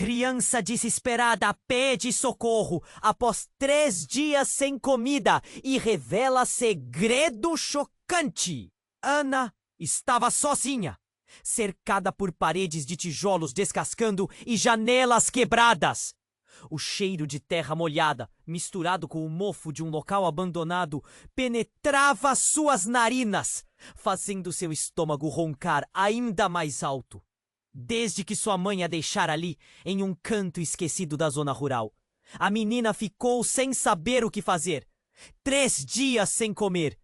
Criança desesperada pede socorro após 3 dias sem comida e revela segredo chocante. Ana estava sozinha, cercada por paredes de tijolos descascando e janelas quebradas. O cheiro de terra molhada, misturado com o mofo de um local abandonado, penetrava suas narinas, fazendo seu estômago roncar ainda mais alto. Desde que sua mãe a deixara ali, em um canto esquecido da zona rural, a menina ficou sem saber o que fazer. 3 dias sem comer.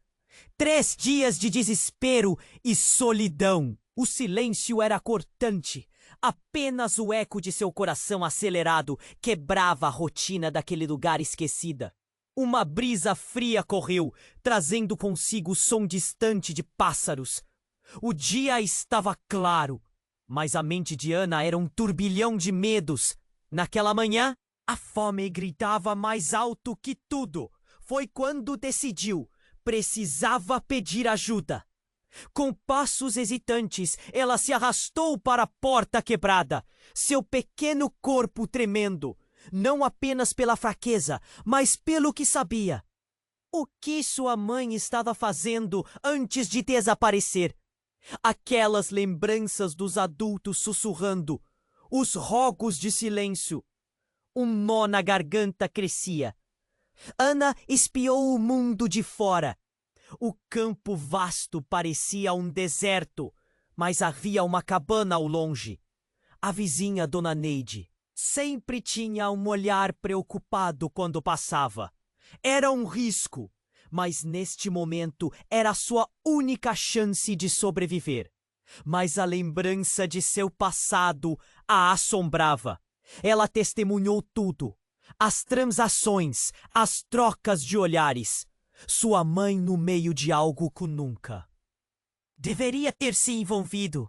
3 dias de desespero e solidão. O silêncio era cortante. Apenas o eco de seu coração acelerado quebrava a rotina daquele lugar esquecida. Uma brisa fria correu, trazendo consigo o som distante de pássaros. O dia estava claro, mas a mente de Ana era um turbilhão de medos. Naquela manhã, a fome gritava mais alto que tudo. Foi quando decidiu. Precisava pedir ajuda. Com passos hesitantes, ela se arrastou para a porta quebrada, seu pequeno corpo tremendo, não apenas pela fraqueza, mas pelo que sabia. O que sua mãe estava fazendo antes de desaparecer? Aquelas lembranças dos adultos sussurrando, os rogos de silêncio. Um nó na garganta crescia. Ana espiou o mundo de fora. O campo vasto parecia um deserto, mas havia uma cabana ao longe. A vizinha Dona Neide sempre tinha um olhar preocupado quando passava. Era um risco, mas neste momento era sua única chance de sobreviver. Mas a lembrança de seu passado a assombrava. Ela testemunhou tudo. As transações, as trocas de olhares. Sua mãe no meio de algo que nunca deveria ter se envolvido.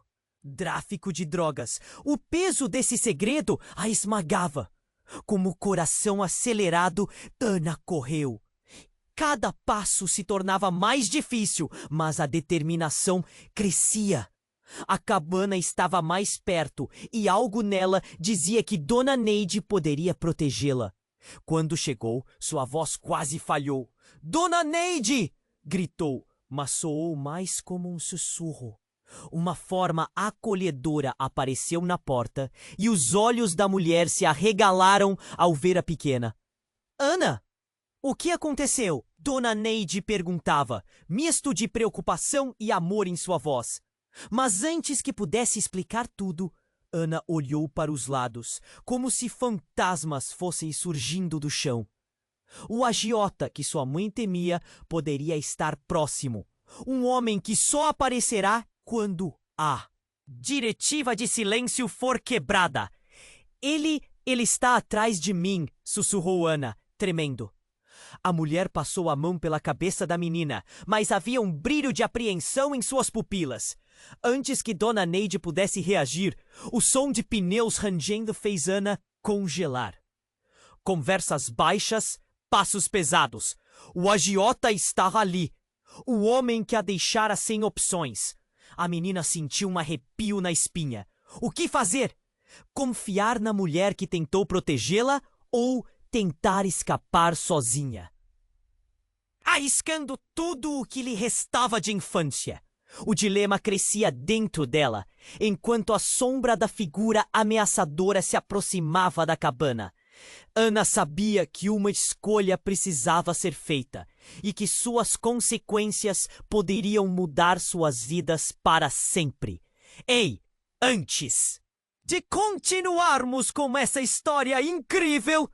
Tráfico de drogas. O peso desse segredo a esmagava. Com o coração acelerado, Ana correu. Cada passo se tornava mais difícil, mas a determinação crescia. A cabana estava mais perto e algo nela dizia que Dona Neide poderia protegê-la. Quando chegou, sua voz quase falhou. Dona Neide! Gritou, mas soou mais como um sussurro. Uma forma acolhedora apareceu na porta e os olhos da mulher se arregalaram ao ver a pequena. Ana! O que aconteceu? Dona Neide perguntava, misto de preocupação e amor em sua voz. Mas antes que pudesse explicar tudo, Ana olhou para os lados, como se fantasmas fossem surgindo do chão. O agiota que sua mãe temia poderia estar próximo. Um homem que só aparecerá quando a diretiva de silêncio for quebrada. Ele está atrás de mim, sussurrou Ana, tremendo. A mulher passou a mão pela cabeça da menina, mas havia um brilho de apreensão em suas pupilas. Antes que Dona Neide pudesse reagir, o som de pneus rangendo fez Ana congelar. Conversas baixas, passos pesados. O agiota estava ali. O homem que a deixara sem opções. A menina sentiu um arrepio na espinha. O que fazer? Confiar na mulher que tentou protegê-la ou tentar escapar sozinha? Arriscando tudo o que lhe restava de infância. O dilema crescia dentro dela, enquanto a sombra da figura ameaçadora se aproximava da cabana. Ana sabia que uma escolha precisava ser feita e que suas consequências poderiam mudar suas vidas para sempre. Ei, antes de continuarmos com essa história incrível,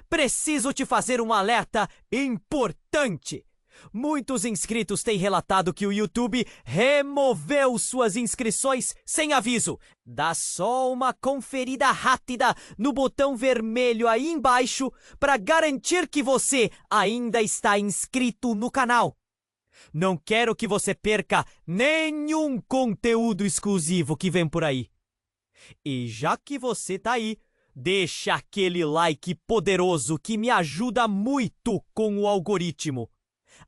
preciso te fazer um alerta importante. Muitos inscritos têm relatado que o YouTube removeu suas inscrições sem aviso. Dá só uma conferida rápida no botão vermelho aí embaixo para garantir que você ainda está inscrito no canal. Não quero que você perca nenhum conteúdo exclusivo que vem por aí. E já que você tá aí, deixa aquele like poderoso que me ajuda muito com o algoritmo.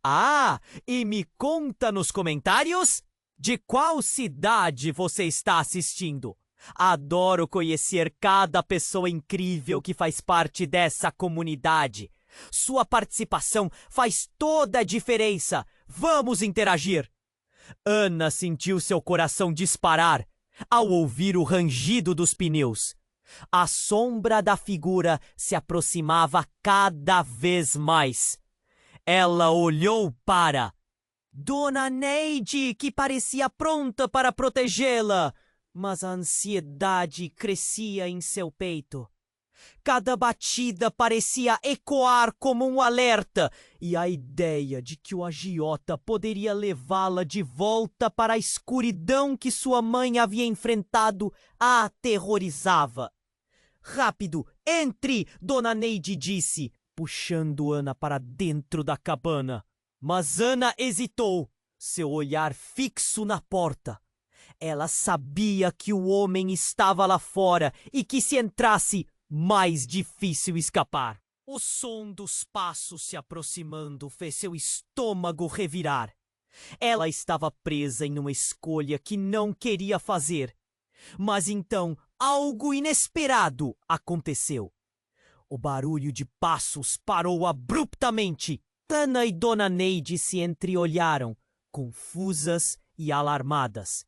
Ah, e me conta nos comentários de qual cidade você está assistindo. Adoro conhecer cada pessoa incrível que faz parte dessa comunidade. Sua participação faz toda a diferença. Vamos interagir. Ana sentiu seu coração disparar ao ouvir o rangido dos pneus. A sombra da figura se aproximava cada vez mais. Ela olhou para Dona Neide, que parecia pronta para protegê-la, mas a ansiedade crescia em seu peito. Cada batida parecia ecoar como um alerta, e a ideia de que o agiota poderia levá-la de volta para a escuridão que sua mãe havia enfrentado a aterrorizava. Rápido, entre! Dona Neide disse, puxando Ana para dentro da cabana. Mas Ana hesitou, seu olhar fixo na porta. Ela sabia que o homem estava lá fora e que se entrasse, mais difícil escapar. O som dos passos se aproximando fez seu estômago revirar. Ela estava presa em uma escolha que não queria fazer. Mas então algo inesperado aconteceu. O barulho de passos parou abruptamente. Ana e Dona Neide se entreolharam, confusas e alarmadas.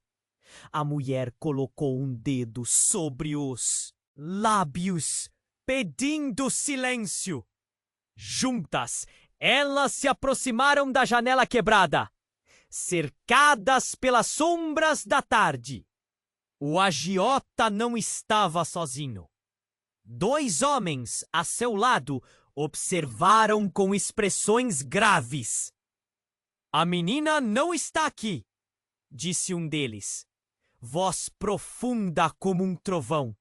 A mulher colocou um dedo sobre os lábios, pedindo silêncio. Juntas, elas se aproximaram da janela quebrada, cercadas pelas sombras da tarde. O agiota não estava sozinho. 2 homens a seu lado observaram com expressões graves. A menina não está aqui, disse um deles, voz profunda como um trovão.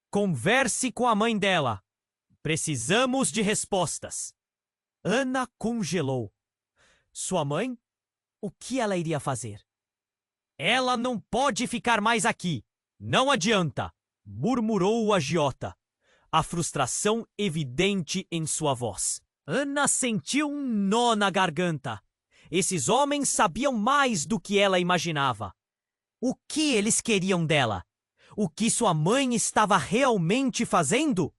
Converse com a mãe dela. Precisamos de respostas. Ana congelou. Sua mãe? O que ela iria fazer? Ela não pode ficar mais aqui. Não adianta, murmurou o agiota, a frustração evidente em sua voz. Ana sentiu um nó na garganta. Esses homens sabiam mais do que ela imaginava. O que eles queriam dela? O que sua mãe estava realmente fazendo?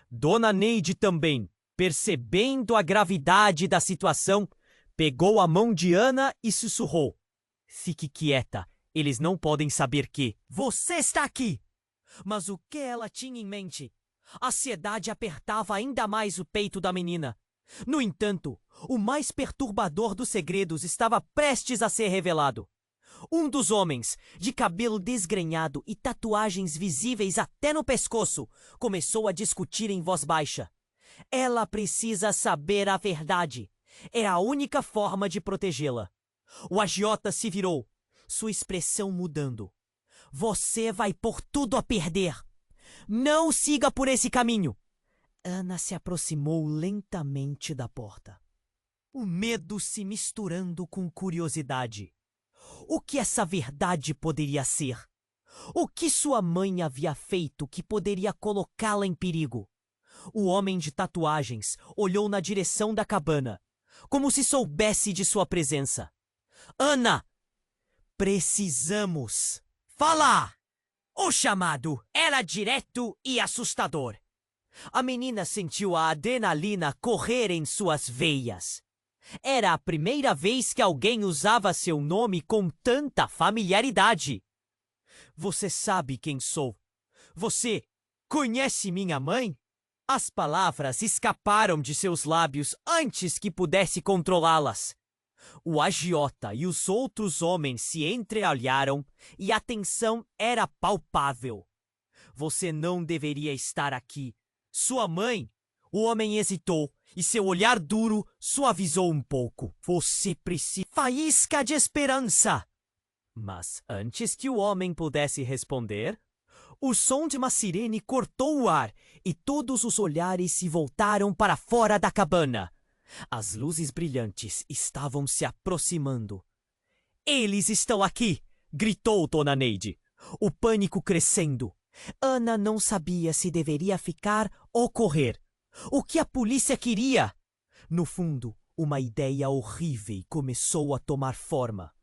Dona Neide também, percebendo a gravidade da situação, pegou a mão de Ana e sussurrou. Fique quieta, eles não podem saber que você está aqui. Mas o que ela tinha em mente? A ansiedade apertava ainda mais o peito da menina. No entanto, o mais perturbador dos segredos estava prestes a ser revelado. Um dos homens, de cabelo desgrenhado e tatuagens visíveis até no pescoço, começou a discutir em voz baixa. Ela precisa saber a verdade. É a única forma de protegê-la. O agiota se virou, sua expressão mudando. Você vai pôr tudo a perder. Não siga por esse caminho. Ana se aproximou lentamente da porta. O medo se misturando com curiosidade. O que essa verdade poderia ser? O que sua mãe havia feito que poderia colocá-la em perigo? O homem de tatuagens olhou na direção da cabana, como se soubesse de sua presença. Ana! Precisamos falar! O chamado era direto e assustador. A menina sentiu a adrenalina correr em suas veias. Era a primeira vez que alguém usava seu nome com tanta familiaridade. Você sabe quem sou? Você conhece minha mãe? As palavras escaparam de seus lábios antes que pudesse controlá-las. O agiota e os outros homens se entreolharam e a tensão era palpável. Você não deveria estar aqui. Sua mãe? O homem hesitou e seu olhar duro suavizou um pouco. Você precisa... Faísca de esperança! Mas antes que o homem pudesse responder, o som de uma sirene cortou o ar e todos os olhares se voltaram para fora da cabana. As luzes brilhantes estavam se aproximando. Eles estão aqui! Gritou Dona Neide, o pânico crescendo. Ana não sabia se deveria ficar ou correr. O que a polícia queria? No fundo, uma ideia horrível começou a tomar forma.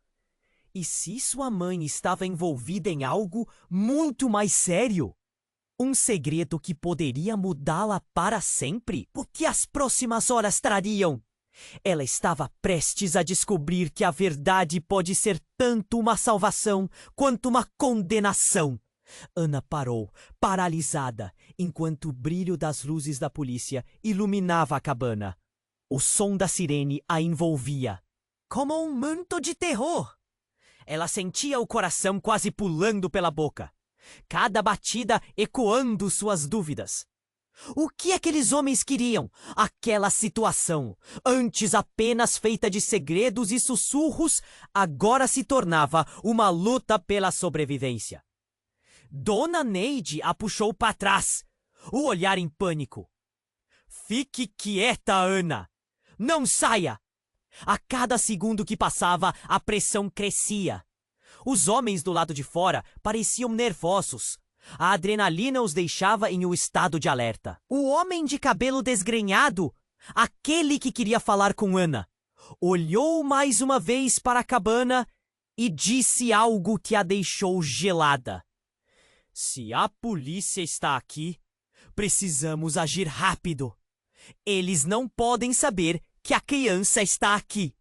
E se sua mãe estava envolvida em algo muito mais sério? Um segredo que poderia mudá-la para sempre? O que as próximas horas trariam? Ela estava prestes a descobrir que a verdade pode ser tanto uma salvação quanto uma condenação. Ana parou, paralisada, enquanto o brilho das luzes da polícia iluminava a cabana. O som da sirene a envolvia, como um manto de terror. Ela sentia o coração quase pulando pela boca, cada batida ecoando suas dúvidas. O que aqueles homens queriam? Aquela situação, antes apenas feita de segredos e sussurros, agora se tornava uma luta pela sobrevivência. Dona Neide a puxou para trás, o olhar em pânico. Fique quieta, Ana! Não saia! A cada segundo que passava, a pressão crescia. Os homens do lado de fora pareciam nervosos. A adrenalina os deixava em um estado de alerta. O homem de cabelo desgrenhado, aquele que queria falar com Ana, olhou mais uma vez para a cabana e disse algo que a deixou gelada. Se a polícia está aqui, precisamos agir rápido. Eles não podem saber que a criança está aqui.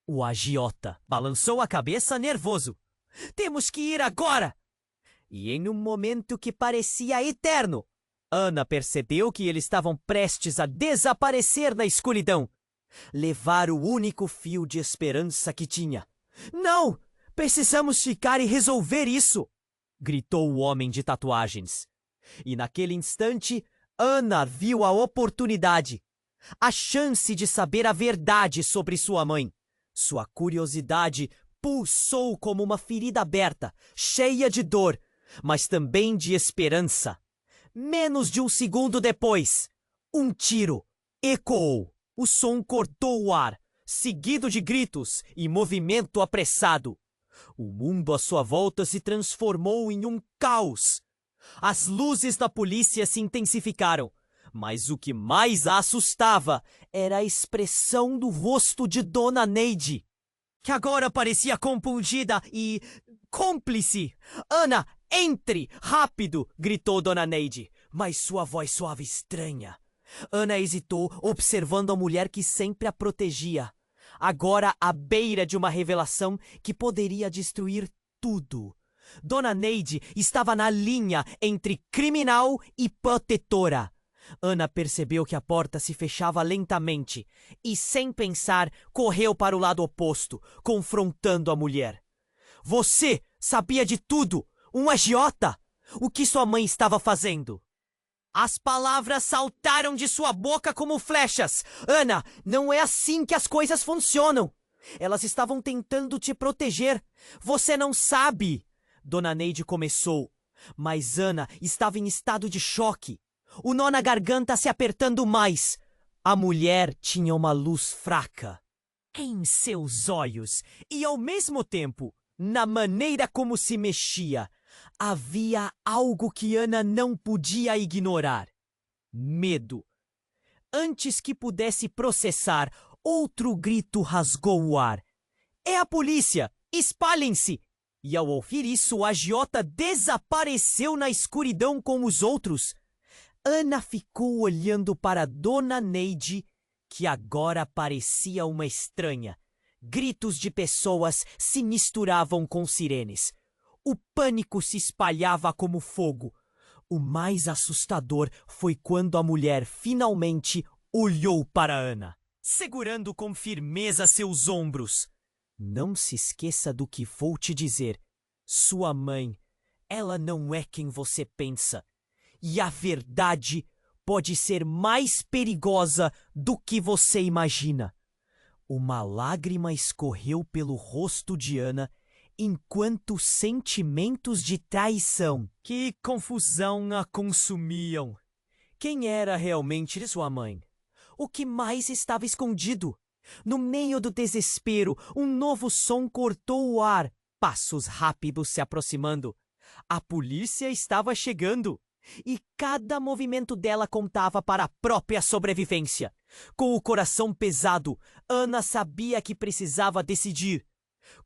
O agiota balançou a cabeça nervoso. Temos que ir agora! E em um momento que parecia eterno, Ana percebeu que eles estavam prestes a desaparecer na escuridão. Levar o único fio de esperança que tinha. Não! Precisamos ficar e resolver isso! Gritou o homem de tatuagens. E naquele instante, Ana viu a oportunidade. A chance de saber a verdade sobre sua mãe. Sua curiosidade pulsou como uma ferida aberta, cheia de dor, mas também de esperança. Menos de um segundo depois, um tiro ecoou. O som cortou o ar, seguido de gritos e movimento apressado. O mundo à sua volta se transformou em um caos. As luzes da polícia se intensificaram, mas o que mais a assustava era a expressão do rosto de Dona Neide, que agora parecia compungida e cúmplice. Ana, entre! Rápido! Gritou Dona Neide, mas sua voz soava estranha. Ana hesitou, observando a mulher que sempre a protegia, agora à beira de uma revelação que poderia destruir tudo. Dona Neide estava na linha entre criminal e protetora. Ana percebeu que a porta se fechava lentamente e, sem pensar, correu para o lado oposto, confrontando a mulher. Você sabia de tudo! Um agiota! O que sua mãe estava fazendo? As palavras saltaram de sua boca como flechas. Ana, não é assim que as coisas funcionam. Elas estavam tentando te proteger. Você não sabe. Dona Neide começou, mas Ana estava em estado de choque. O nó na garganta se apertando mais. A mulher tinha uma luz fraca em seus olhos e, ao mesmo tempo, na maneira como se mexia. Havia algo que Ana não podia ignorar. Medo. Antes que pudesse processar, outro grito rasgou o ar. É a polícia! Espalhem-se! E ao ouvir isso, o agiota desapareceu na escuridão com os outros. Ana ficou olhando para Dona Neide, que agora parecia uma estranha. Gritos de pessoas se misturavam com sirenes. O pânico se espalhava como fogo. O mais assustador foi quando a mulher finalmente olhou para Ana, segurando com firmeza seus ombros. Não se esqueça do que vou te dizer. Sua mãe, ela não é quem você pensa. E a verdade pode ser mais perigosa do que você imagina. Uma lágrima escorreu pelo rosto de Ana, enquanto sentimentos de traição, que confusão a consumiam. Quem era realmente sua mãe? O que mais estava escondido? No meio do desespero, um novo som cortou o ar. Passos rápidos se aproximando. A polícia estava chegando. E cada movimento dela contava para a própria sobrevivência. Com o coração pesado, Ana sabia que precisava decidir.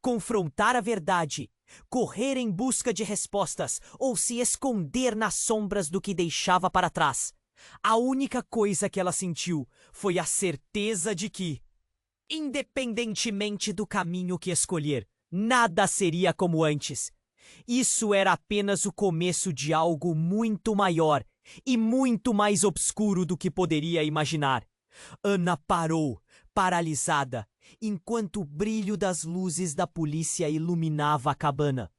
Confrontar a verdade, correr em busca de respostas ou se esconder nas sombras do que deixava para trás. A única coisa que ela sentiu foi a certeza de que, independentemente do caminho que escolher, nada seria como antes. Isso era apenas o começo de algo muito maior e muito mais obscuro do que poderia imaginar. Ana parou, paralisada, enquanto o brilho das luzes da polícia iluminava a cabana.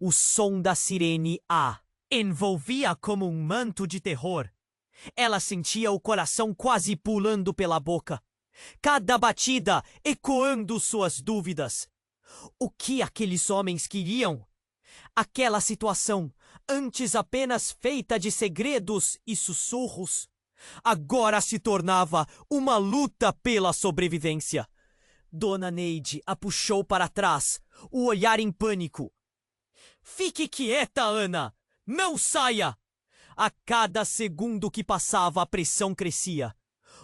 O som da sirene a envolvia como um manto de terror. Ela sentia o coração quase pulando pela boca, cada batida ecoando suas dúvidas. O que aqueles homens queriam? Aquela situação, antes apenas feita de segredos e sussurros, agora se tornava uma luta pela sobrevivência. Dona Neide a puxou para trás, o olhar em pânico. Fique quieta, Ana! Não saia! A cada segundo que passava, a pressão crescia.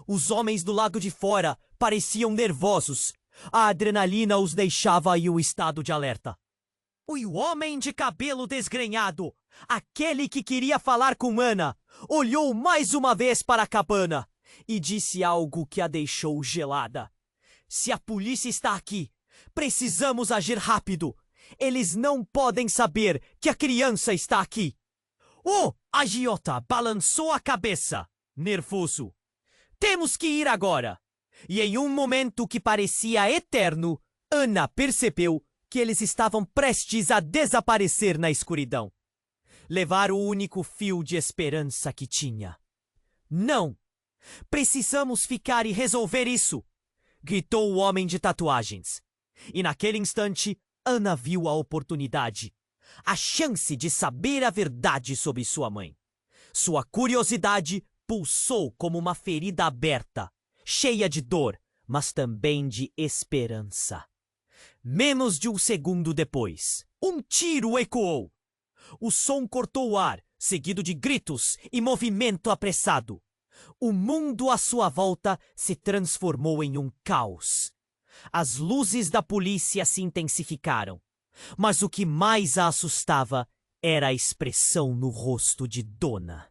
Os homens do lado de fora pareciam nervosos. A adrenalina os deixava em um estado de alerta. O homem de cabelo desgrenhado, aquele que queria falar com Ana, olhou mais uma vez para a cabana e disse algo que a deixou gelada. Se a polícia está aqui, precisamos agir rápido. Eles não podem saber que a criança está aqui. O agiota balançou a cabeça, nervoso. Temos que ir agora. E em um momento que parecia eterno, Ana percebeu que eles estavam prestes a desaparecer na escuridão. Levar o único fio de esperança que tinha. Não! Precisamos ficar e resolver isso! Gritou o homem de tatuagens. E naquele instante, Ana viu a oportunidade. A chance de saber a verdade sobre sua mãe. Sua curiosidade pulsou como uma ferida aberta, cheia de dor, mas também de esperança. Menos de um segundo depois, um tiro ecoou. O som cortou o ar, seguido de gritos e movimento apressado. O mundo à sua volta se transformou em um caos. As luzes da polícia se intensificaram, mas o que mais a assustava era a expressão no rosto de Dona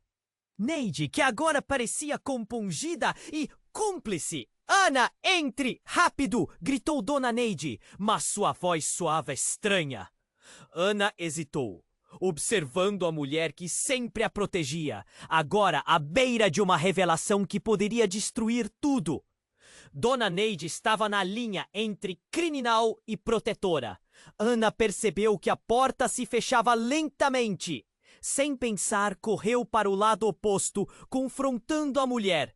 Neide, que agora parecia compungida e cúmplice. Ana, entre! Rápido! Gritou Dona Neide, mas sua voz soava estranha. Ana hesitou, observando a mulher que sempre a protegia, agora à beira de uma revelação que poderia destruir tudo. Dona Neide estava na linha entre criminal e protetora. Ana percebeu que a porta se fechava lentamente. Sem pensar, correu para o lado oposto, confrontando a mulher.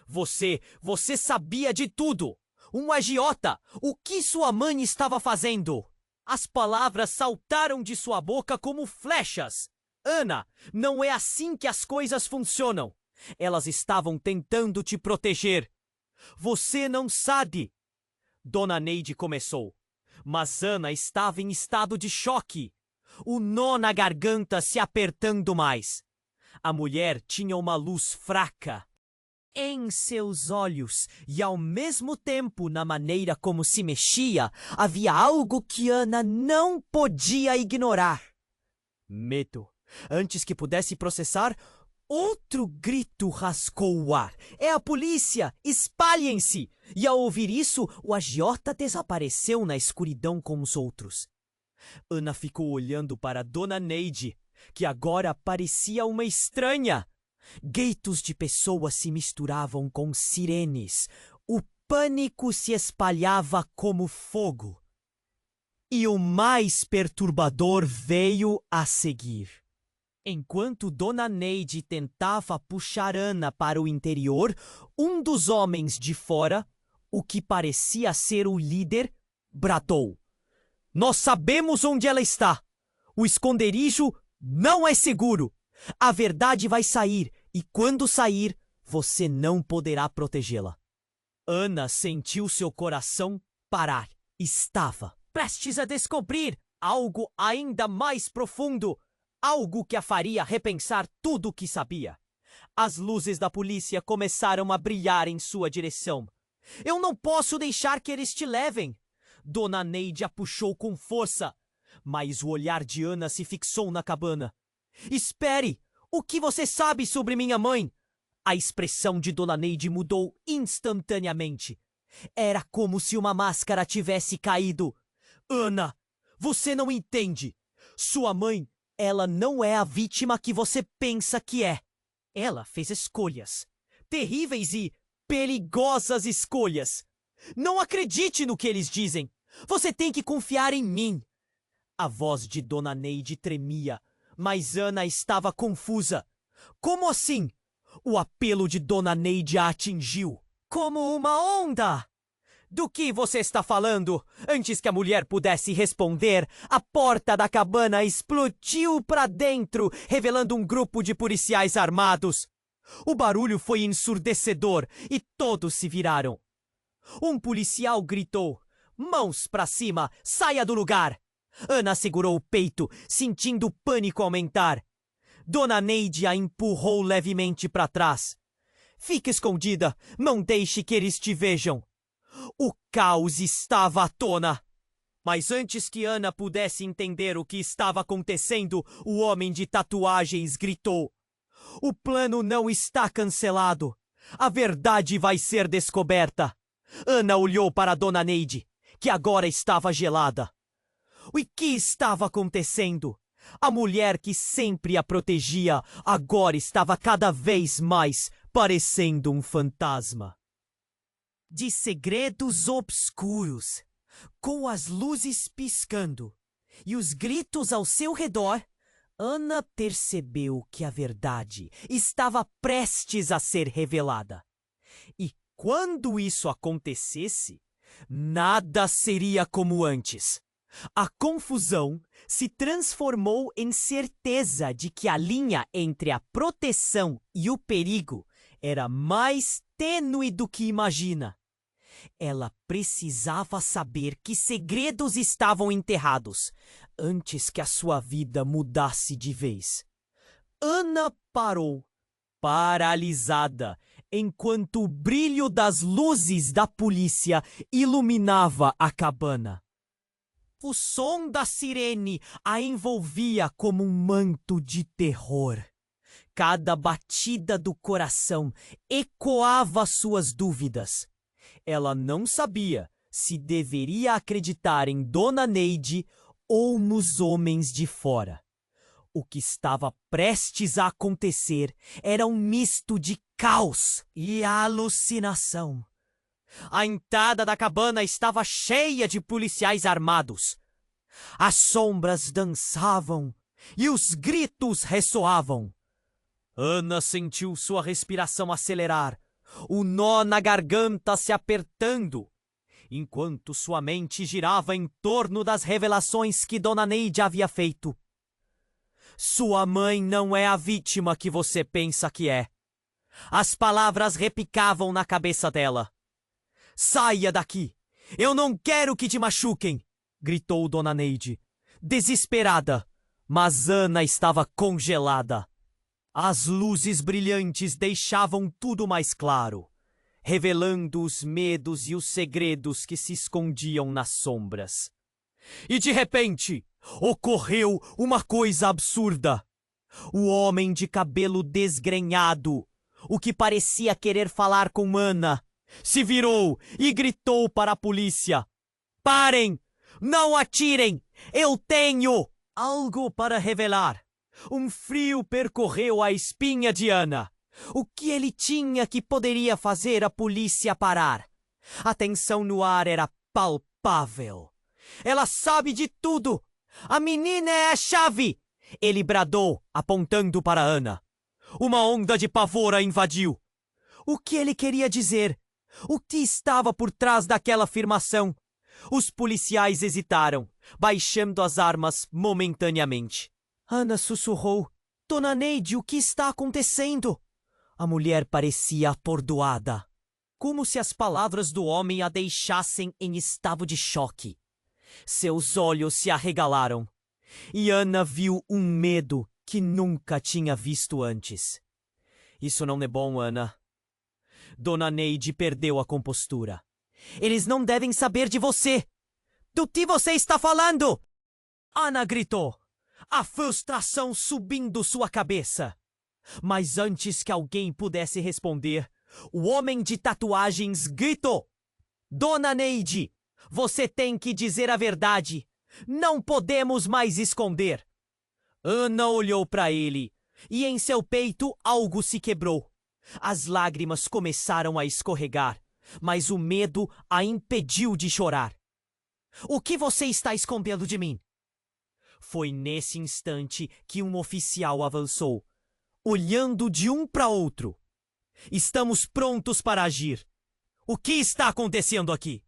Você sabia de tudo! Um agiota! O que sua mãe estava fazendo? As palavras saltaram de sua boca como flechas. Ana, não é assim que as coisas funcionam. Elas estavam tentando te proteger. Você não sabe. Dona Neide começou, mas Ana estava em estado de choque. O nó na garganta se apertando mais. A mulher tinha uma luz fraca em seus olhos e, ao mesmo tempo, na maneira como se mexia, havia algo que Ana não podia ignorar. Medo. Antes que pudesse processar, outro grito rasgou o ar. É a polícia! Espalhem-se! E ao ouvir isso, o agiota desapareceu na escuridão com os outros. Ana ficou olhando para Dona Neide, que agora parecia uma estranha. Gritos de pessoas se misturavam com sirenes. O pânico se espalhava como fogo. E o mais perturbador veio a seguir. Enquanto Dona Neide tentava puxar Ana para o interior, um dos homens de fora, o que parecia ser o líder, bradou: "Nós sabemos onde ela está! O esconderijo não é seguro! A verdade vai sair, e quando sair, você não poderá protegê-la." Ana sentiu seu coração parar. Estava prestes a descobrir algo ainda mais profundo, algo que a faria repensar tudo o que sabia. As luzes da polícia começaram a brilhar em sua direção. "Eu não posso deixar que eles te levem." Dona Neide a puxou com força, mas o olhar de Ana se fixou na cabana. Espere! O que você sabe sobre minha mãe? A expressão de Dona Neide mudou instantaneamente. Era como se uma máscara tivesse caído. Ana, você não entende. Sua mãe, ela não é a vítima que você pensa que é. Ela fez escolhas. Terríveis e perigosas escolhas. Não acredite no que eles dizem. Você tem que confiar em mim. A voz de Dona Neide tremia, mas Ana estava confusa. Como assim? O apelo de Dona Neide a atingiu. Como uma onda! Do que você está falando? Antes que a mulher pudesse responder, a porta da cabana explodiu para dentro, revelando um grupo de policiais armados. O barulho foi ensurdecedor e todos se viraram. Um policial gritou: "Mãos para cima! Saia do lugar!" Ana segurou o peito, sentindo o pânico aumentar. Dona Neide a empurrou levemente para trás. "Fique escondida! Não deixe que eles te vejam!" O caos estava à tona. Mas antes que Ana pudesse entender o que estava acontecendo, o homem de tatuagens gritou: "O plano não está cancelado. A verdade vai ser descoberta." Ana olhou para Dona Neide, que agora estava gelada. O que estava acontecendo? A mulher que sempre a protegia agora estava cada vez mais parecendo um fantasma. De segredos obscuros, com as luzes piscando e os gritos ao seu redor, Ana percebeu que a verdade estava prestes a ser revelada. E quando isso acontecesse, nada seria como antes. A confusão se transformou em certeza de que a linha entre a proteção e o perigo era mais tênue do que imagina. Ela precisava saber que segredos estavam enterrados antes que a sua vida mudasse de vez. Ana parou, paralisada, enquanto o brilho das luzes da polícia iluminava a cabana. O som da sirene a envolvia como um manto de terror. Cada batida do coração ecoava suas dúvidas. Ela não sabia se deveria acreditar em Dona Neide ou nos homens de fora. O que estava prestes a acontecer era um misto de caos e alucinação. A entrada da cabana estava cheia de policiais armados. As sombras dançavam e os gritos ressoavam. Ana sentiu sua respiração acelerar, o nó na garganta se apertando, enquanto sua mente girava em torno das revelações que Dona Neide havia feito. Sua mãe não é a vítima que você pensa que é. As palavras repicavam na cabeça dela. "Saia daqui! Eu não quero que te machuquem!" gritou Dona Neide, desesperada, mas Ana estava congelada. As luzes brilhantes deixavam tudo mais claro, revelando os medos e os segredos que se escondiam nas sombras. E de repente, ocorreu uma coisa absurda. O homem de cabelo desgrenhado, o que parecia querer falar com Ana, se virou e gritou para a polícia: "Parem! Não atirem! Eu tenho algo para revelar." Um frio percorreu a espinha de Ana. O que ele tinha que poderia fazer a polícia parar? A tensão no ar era palpável. "Ela sabe de tudo! A menina é a chave!" ele bradou, apontando para Ana. Uma onda de pavor a invadiu. O que ele queria dizer? O que estava por trás daquela afirmação? Os policiais hesitaram, baixando as armas momentaneamente. Ana sussurrou: "Dona Neide, o que está acontecendo?" A mulher parecia atordoada, como se as palavras do homem a deixassem em estado de choque. Seus olhos se arregalaram, e Ana viu um medo que nunca tinha visto antes. "Isso não é bom, Ana." Dona Neide perdeu a compostura. "Eles não devem saber de você." Do que você está falando? Ana gritou, a frustração subindo sua cabeça. Mas antes que alguém pudesse responder, o homem de tatuagens gritou: Dona Neide, você tem que dizer a verdade. Não podemos mais esconder. Ana olhou para ele e em seu peito algo se quebrou. As lágrimas começaram a escorregar, mas o medo a impediu de chorar. O que você está escondendo de mim? Foi nesse instante que um oficial avançou, olhando de um para outro. Estamos prontos para agir. O que está acontecendo aqui?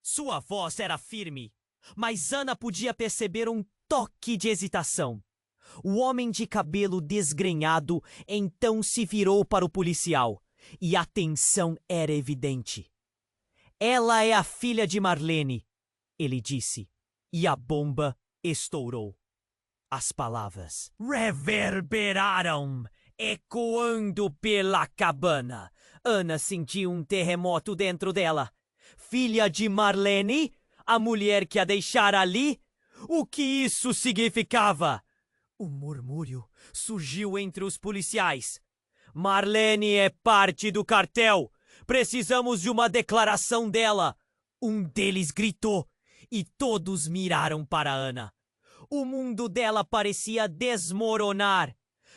Sua voz era firme, mas Ana podia perceber um toque de hesitação. O homem de cabelo desgrenhado então se virou para o policial, e a tensão era evidente. Ela é a filha de Marlene, ele disse, e a bomba estourou. As palavras reverberaram, ecoando pela cabana. Ana sentiu um terremoto dentro dela. Filha de Marlene? A mulher que a deixara ali? O que isso significava? Um murmúrio surgiu entre os policiais. Marlene é parte do cartel. Precisamos de uma declaração dela. Um deles gritou e todos miraram para Ana. O mundo dela parecia desmoronar.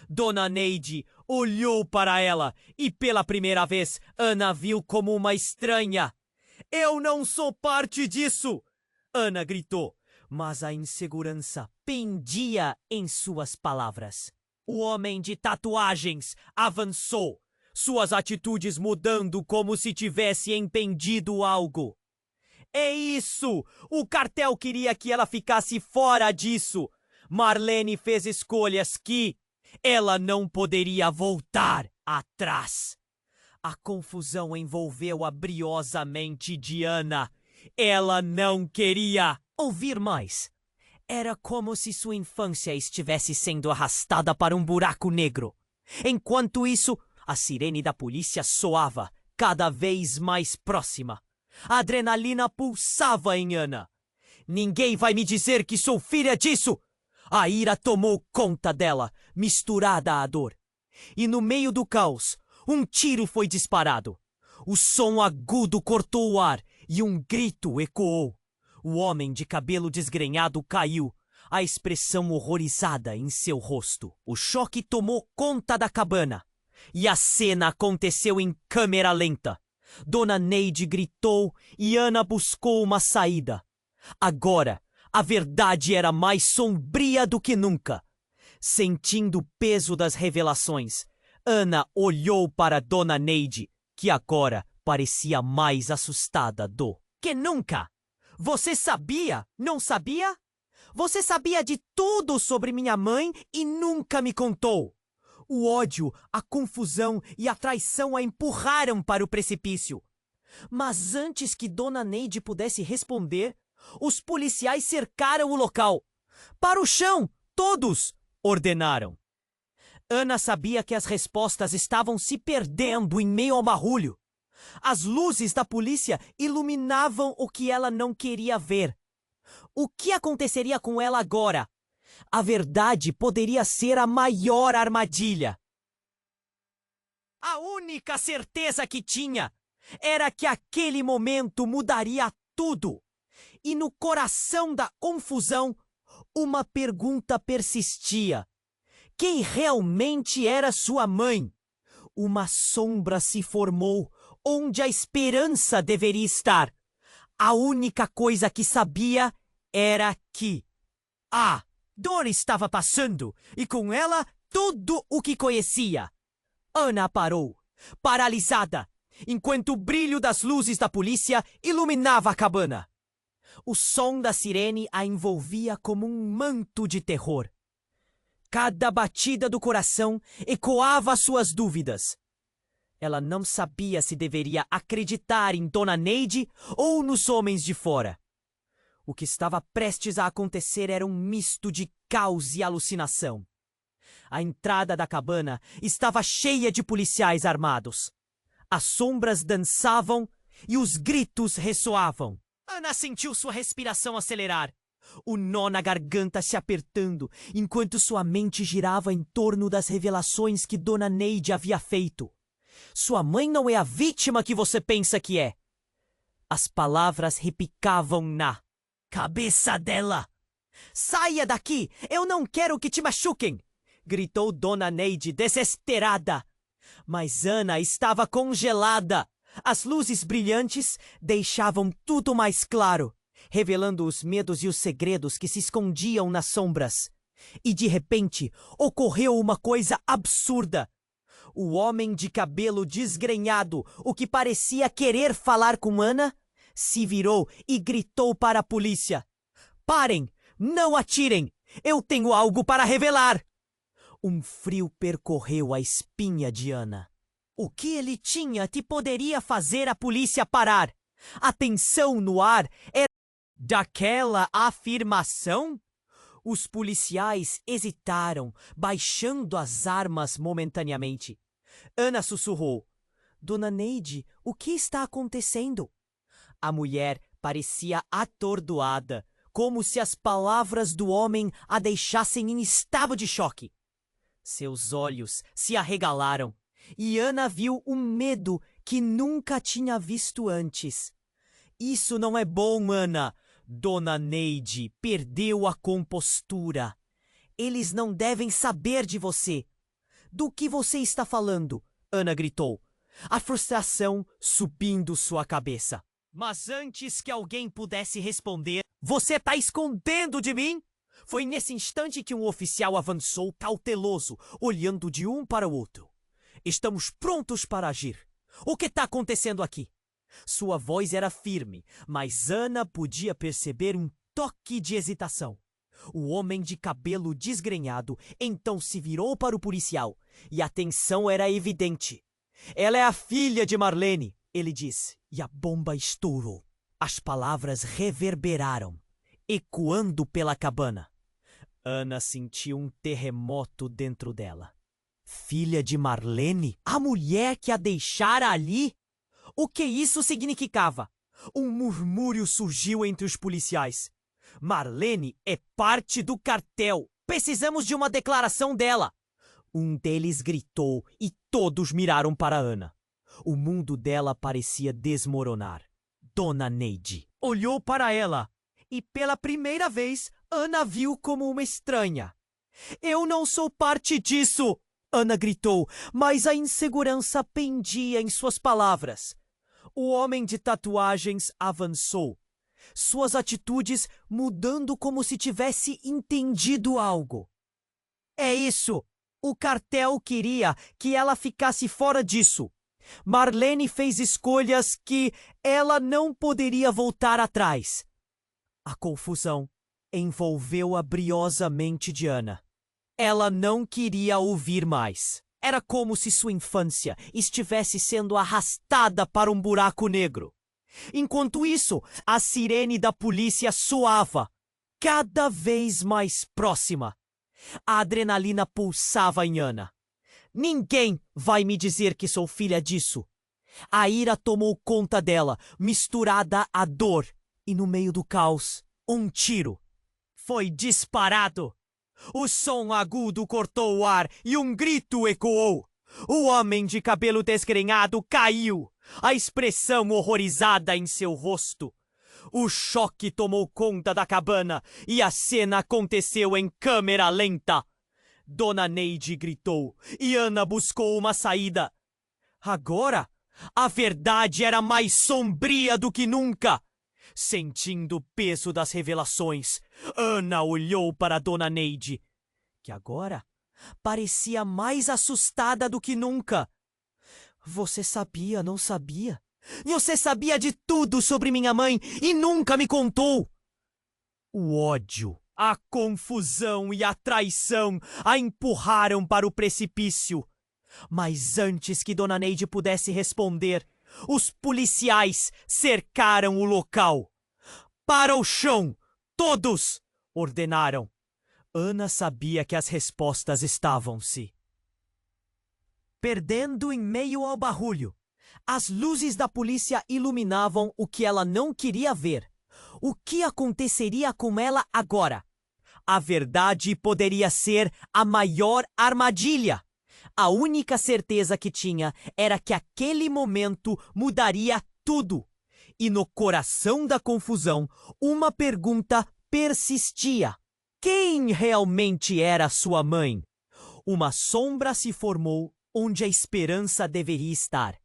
Dona Neide olhou para ela e pela primeira vez Ana viu como uma estranha. Eu não sou parte disso! Ana gritou, mas a insegurança pendia em suas palavras. O homem de tatuagens avançou, suas atitudes mudando como se tivesse empendido algo. É isso! O cartel queria que ela ficasse fora disso. Marlene fez escolhas que ela não poderia voltar atrás. A confusão envolveu a briosa mente de Ana. Ela não queria ouvir mais. Era como se sua infância estivesse sendo arrastada para um buraco negro. Enquanto isso, a sirene da polícia soava, cada vez mais próxima. A adrenalina pulsava em Ana. Ninguém vai me dizer que sou filha disso! A ira tomou conta dela, misturada à dor. E no meio do caos, um tiro foi disparado. O som agudo cortou o ar e um grito ecoou. O homem de cabelo desgrenhado caiu, a expressão horrorizada em seu rosto. O choque tomou conta da cabana. E a cena aconteceu em câmera lenta. Dona Neide gritou e Ana buscou uma saída. Agora, a verdade era mais sombria do que nunca. Sentindo o peso das revelações, Ana olhou para Dona Neide, que agora parecia mais assustada do que nunca. Você sabia, não sabia? Você sabia de tudo sobre minha mãe e nunca me contou. O ódio, a confusão e a traição a empurraram para o precipício. Mas antes que Dona Neide pudesse responder, os policiais cercaram o local. Para o chão, todos! Ordenaram. Ana sabia que as respostas estavam se perdendo em meio ao barulho. As luzes da polícia iluminavam o que ela não queria ver. O que aconteceria com ela agora? A verdade poderia ser a maior armadilha. A única certeza que tinha era que aquele momento mudaria tudo. E no coração da confusão, uma pergunta persistia. Quem realmente era sua mãe? Uma sombra se formou onde a esperança deveria estar. A única coisa que sabia era que a dor estava passando e com ela tudo o que conhecia. Ana parou, paralisada, enquanto o brilho das luzes da polícia iluminava a cabana. O som da sirene a envolvia como um manto de terror. Cada batida do coração ecoava suas dúvidas. Ela não sabia se deveria acreditar em Dona Neide ou nos homens de fora. O que estava prestes a acontecer era um misto de caos e alucinação. A entrada da cabana estava cheia de policiais armados. As sombras dançavam e os gritos ressoavam. Ana sentiu sua respiração acelerar, o nó na garganta se apertando, enquanto sua mente girava em torno das revelações que Dona Neide havia feito. Sua mãe não é a vítima que você pensa que é. As palavras repicavam na cabeça dela. Saia daqui! Eu não quero que te machuquem! Gritou Dona Neide, desesperada. Mas Ana estava congelada. As luzes brilhantes deixavam tudo mais claro, revelando os medos e os segredos que se escondiam nas sombras. E de repente, ocorreu uma coisa absurda. O homem de cabelo desgrenhado, o que parecia querer falar com Ana, se virou e gritou para a polícia. Parem! Não atirem! Eu tenho algo para revelar! Um frio percorreu a espinha de Ana. O que ele tinha que poderia fazer a polícia parar? A tensão no ar era daquela afirmação? Os policiais hesitaram, baixando as armas momentaneamente. Ana sussurrou. Dona Neide, o que está acontecendo? A mulher parecia atordoada, como se as palavras do homem a deixassem em estado de choque. Seus olhos se arregalaram e Ana viu um medo que nunca tinha visto antes. Isso não é bom, Ana. Dona Neide perdeu a compostura. Eles não devem saber de você. Do que você está falando? Ana gritou, a frustração subindo sua cabeça. Mas antes que alguém pudesse responder, você está escondendo de mim? Foi nesse instante que um oficial avançou cauteloso, olhando de um para o outro. Estamos prontos para agir. O que está acontecendo aqui? Sua voz era firme, mas Ana podia perceber um toque de hesitação. O homem de cabelo desgrenhado então se virou para o policial, e a tensão era evidente. Ela é a filha de Marlene, ele disse, e a bomba estourou. As palavras reverberaram, ecoando pela cabana. Ana sentiu um terremoto dentro dela. Filha de Marlene? A mulher que a deixara ali? O que isso significava? Um murmúrio surgiu entre os policiais. Marlene é parte do cartel. Precisamos de uma declaração dela. Um deles gritou e todos miraram para Ana. O mundo dela parecia desmoronar. Dona Neide olhou para ela e pela primeira vez Ana viu como uma estranha. Eu não sou parte disso! Ana gritou, mas a insegurança pendia em suas palavras. O homem de tatuagens avançou, suas atitudes mudando como se tivesse entendido algo. É isso! O cartel queria que ela ficasse fora disso. Marlene fez escolhas que ela não poderia voltar atrás. A confusão envolveu a briosa mente de Ana. Ela não queria ouvir mais. Era como se sua infância estivesse sendo arrastada para um buraco negro. Enquanto isso, a sirene da polícia soava, cada vez mais próxima. A adrenalina pulsava em Ana. Ninguém vai me dizer que sou filha disso. A ira tomou conta dela, misturada à dor. E no meio do caos, um tiro foi disparado. O som agudo cortou o ar e um grito ecoou. O homem de cabelo desgrenhado caiu, a expressão horrorizada em seu rosto. O choque tomou conta da cabana e a cena aconteceu em câmera lenta. Dona Neide gritou e Ana buscou uma saída. Agora, a verdade era mais sombria do que nunca. Sentindo o peso das revelações, Ana olhou para Dona Neide, que agora parecia mais assustada do que nunca. Você sabia, não sabia? Você sabia de tudo sobre minha mãe e nunca me contou! O ódio, a confusão e a traição a empurraram para o precipício. Mas antes que Dona Neide pudesse responder, os policiais cercaram o local. Para o chão! Todos! Ordenaram. Ana sabia que as respostas estavam-se perdendo em meio ao barulho. As luzes da polícia iluminavam o que ela não queria ver. O que aconteceria com ela agora? A verdade poderia ser a maior armadilha. A única certeza que tinha era que aquele momento mudaria tudo. E no coração da confusão, uma pergunta persistia. Quem realmente era sua mãe? Uma sombra se formou onde a esperança deveria estar.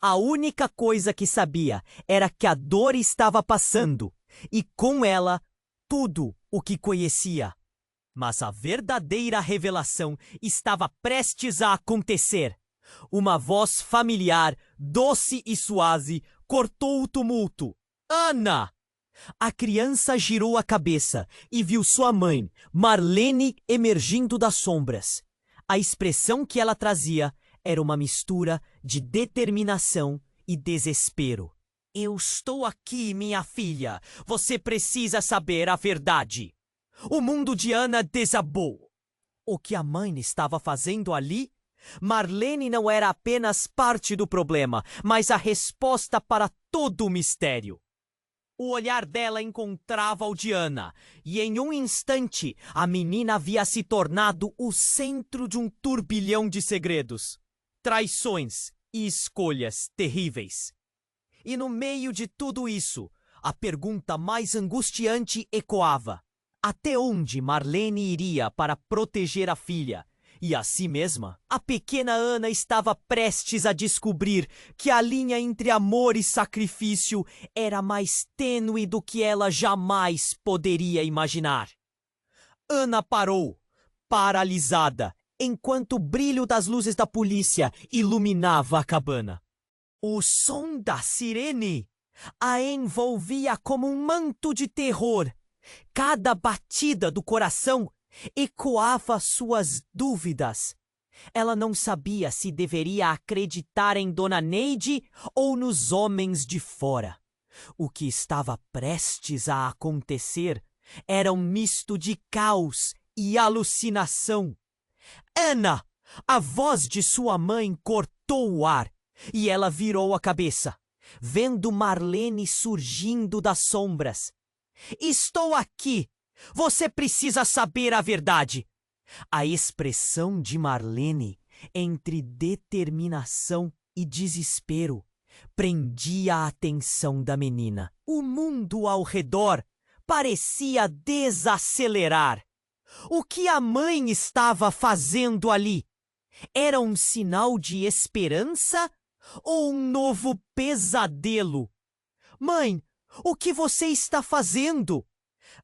A única coisa que sabia era que a dor estava passando, e com ela, tudo o que conhecia. Mas a verdadeira revelação estava prestes a acontecer. Uma voz familiar, doce e suave, cortou o tumulto. Ana! A criança girou a cabeça e viu sua mãe, Marlene, emergindo das sombras. A expressão que ela trazia era uma mistura de determinação e desespero. Eu estou aqui, minha filha. Você precisa saber a verdade. O mundo de Ana desabou. O que a mãe estava fazendo ali? Marlene não era apenas parte do problema, mas a resposta para todo o mistério. O olhar dela encontrava o de Ana, e em um instante a menina havia se tornado o centro de um turbilhão de segredos, traições e escolhas terríveis. E no meio de tudo isso, a pergunta mais angustiante ecoava: até onde Marlene iria para proteger a filha? E a si mesma, a pequena Ana estava prestes a descobrir que a linha entre amor e sacrifício era mais tênue do que ela jamais poderia imaginar. Ana parou, paralisada, enquanto o brilho das luzes da polícia iluminava a cabana. O som da sirene a envolvia como um manto de terror. Cada batida do coração ecoava suas dúvidas. Ela não sabia se deveria acreditar em Dona Neide ou nos homens de fora. O que estava prestes a acontecer era um misto de caos e alucinação. Ana! A voz de sua mãe cortou o ar e ela virou a cabeça, vendo Marlene surgindo das sombras. Estou aqui! Você precisa saber a verdade. A expressão de Marlene, entre determinação e desespero, prendia a atenção da menina. O mundo ao redor parecia desacelerar. O que a mãe estava fazendo ali? Era um sinal de esperança ou um novo pesadelo? Mãe, o que você está fazendo?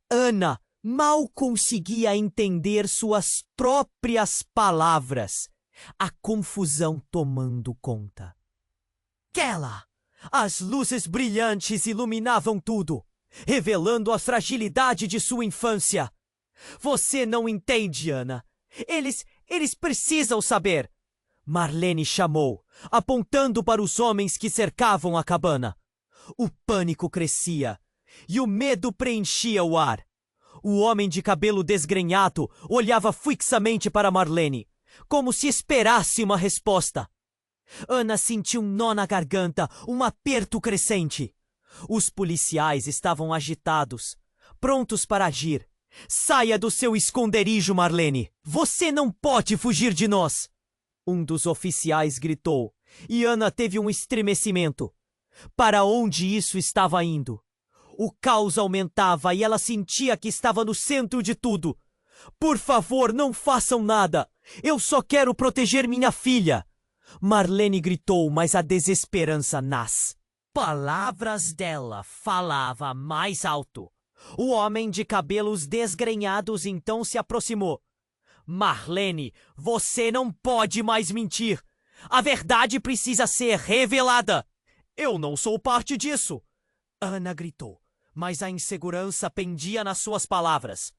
Ana mal conseguia entender suas próprias palavras, a confusão tomando conta. Kela! As luzes brilhantes iluminavam tudo, revelando a fragilidade de sua infância. Você não entende, Ana. Eles precisam saber. Marlene chamou, apontando para os homens que cercavam a cabana. O pânico crescia e o medo preenchia o ar. O homem de cabelo desgrenhado olhava fixamente para Marlene, como se esperasse uma resposta. Ana sentiu um nó na garganta, um aperto crescente. Os policiais estavam agitados, prontos para agir. Saia do seu esconderijo, Marlene! Você não pode fugir de nós! Um dos oficiais gritou, e Ana teve um estremecimento. Para onde isso estava indo? O caos aumentava e ela sentia que estava no centro de tudo. Por favor, não façam nada! Eu só quero proteger minha filha! Marlene gritou, mas a desesperança nas palavras dela falava mais alto. O homem de cabelos desgrenhados então se aproximou. Marlene, você não pode mais mentir! A verdade precisa ser revelada! Eu não sou parte disso! Ana gritou, mas a insegurança pendia nas suas palavras.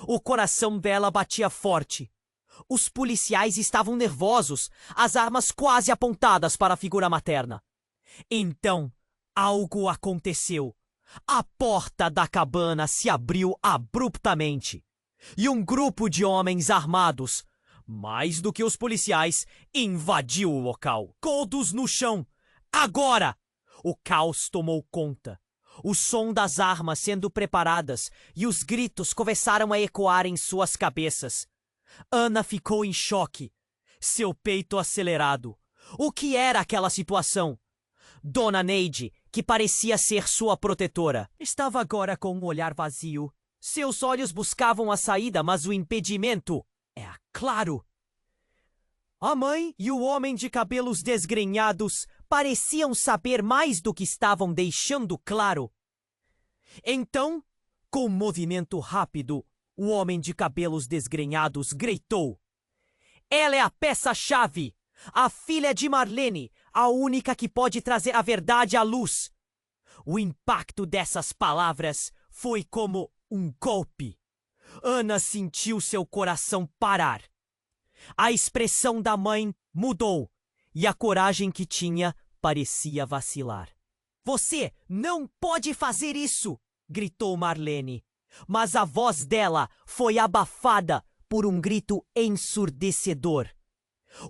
O coração dela batia forte. Os policiais estavam nervosos, as armas quase apontadas para a figura materna. Então, algo aconteceu. A porta da cabana se abriu abruptamente. E um grupo de homens armados, mais do que os policiais, invadiu o local. Todos no chão. Agora! O caos tomou conta. O som das armas sendo preparadas e os gritos começaram a ecoar em suas cabeças. Ana ficou em choque, seu peito acelerado. O que era aquela situação? Dona Neide, que parecia ser sua protetora, estava agora com um olhar vazio. Seus olhos buscavam a saída, mas o impedimento era claro. A mãe e o homem de cabelos desgrenhados pareciam saber mais do que estavam deixando claro. Então, com um movimento rápido, o homem de cabelos desgrenhados gritou: "Ela é a peça-chave! A filha de Marlene, a única que pode trazer a verdade à luz!" O impacto dessas palavras foi como um golpe. Ana sentiu seu coração parar. A expressão da mãe mudou e a coragem que tinha parecia vacilar. "Você não pode fazer isso!" gritou Marlene. Mas a voz dela foi abafada por um grito ensurdecedor.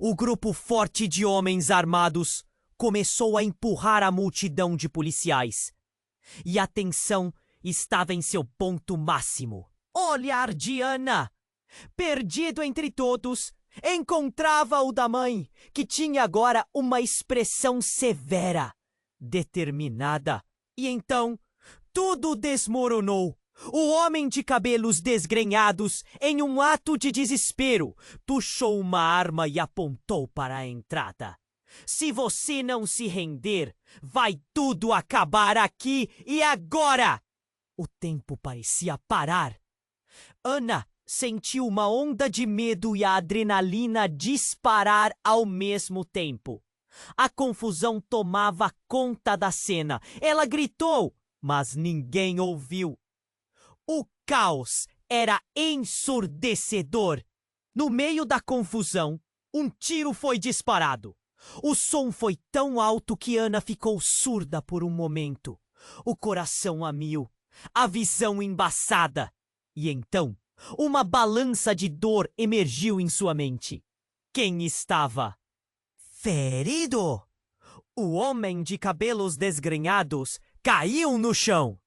O grupo forte de homens armados começou a empurrar a multidão de policiais. E a tensão estava em seu ponto máximo. Olhar de Ana, perdido entre todos, encontrava o da mãe, que tinha agora uma expressão severa, determinada. E então, tudo desmoronou. O homem de cabelos desgrenhados, em um ato de desespero, puxou uma arma e apontou para a entrada. "Se você não se render, vai tudo acabar aqui e agora!" O tempo parecia parar. Ana sentiu uma onda de medo e a adrenalina disparar ao mesmo tempo. A confusão tomava conta da cena. Ela gritou, mas ninguém ouviu. O caos era ensurdecedor. No meio da confusão, um tiro foi disparado. O som foi tão alto que Ana ficou surda por um momento. O coração a mil, a visão embaçada. E então, uma balança de dor emergiu em sua mente. Quem estava ferido? O homem de cabelos desgrenhados caiu no chão.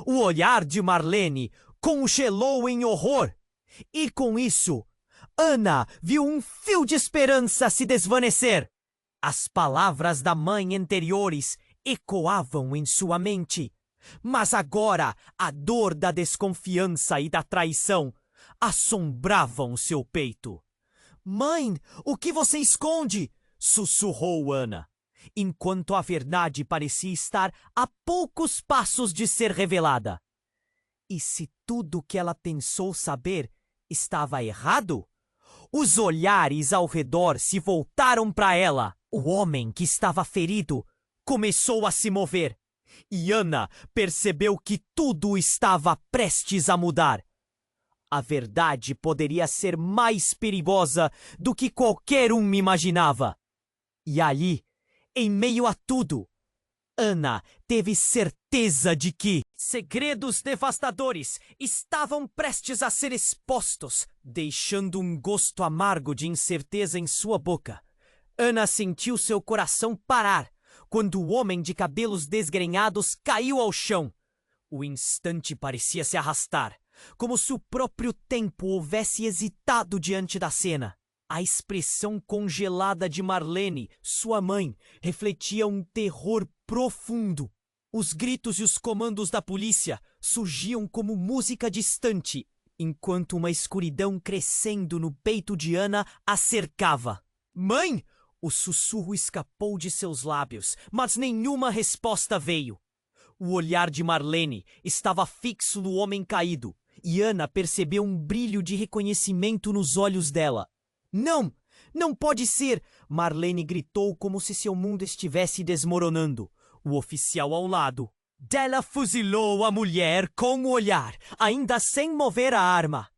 O olhar de Marlene congelou em horror. E com isso, Ana viu um fio de esperança se desvanecer. As palavras da mãe anteriores ecoavam em sua mente. Mas agora a dor da desconfiança e da traição assombravam seu peito. "Mãe, o que você esconde?" sussurrou Ana, enquanto a verdade parecia estar a poucos passos de ser revelada. E se tudo o que ela pensou saber estava errado? Os olhares ao redor se voltaram para ela. O homem que estava ferido começou a se mover. E Ana percebeu que tudo estava prestes a mudar. A verdade poderia ser mais perigosa do que qualquer um imaginava. E ali, em meio a tudo, Ana teve certeza de que segredos devastadores estavam prestes a ser expostos, deixando um gosto amargo de incerteza em sua boca. Ana sentiu seu coração parar quando o homem de cabelos desgrenhados caiu ao chão. O instante parecia se arrastar, como se o próprio tempo houvesse hesitado diante da cena. A expressão congelada de Marlene, sua mãe, refletia um terror profundo. Os gritos e os comandos da polícia surgiam como música distante, enquanto uma escuridão crescendo no peito de Ana a cercava. "Mãe!" O sussurro escapou de seus lábios, mas nenhuma resposta veio. O olhar de Marlene estava fixo no homem caído, e Ana percebeu um brilho de reconhecimento nos olhos dela. "Não! Não pode ser!" Marlene gritou como se seu mundo estivesse desmoronando. O oficial ao lado dela fuzilou a mulher com o olhar, ainda sem mover a arma.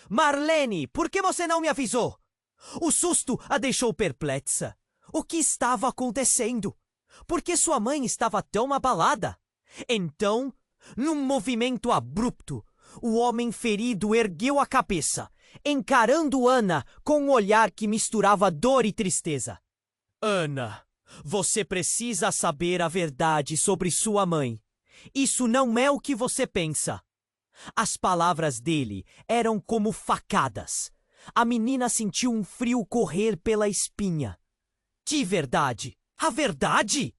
"Marlene, por que você não me avisou?" O susto a deixou perplexa. O que estava acontecendo? Por que sua mãe estava tão abalada? Então, num movimento abrupto, o homem ferido ergueu a cabeça, encarando Ana com um olhar que misturava dor e tristeza. "Ana, você precisa saber a verdade sobre sua mãe. Isso não é o que você pensa. As palavras dele eram como facadas. A menina sentiu um frio correr pela espinha. De verdade? A verdade?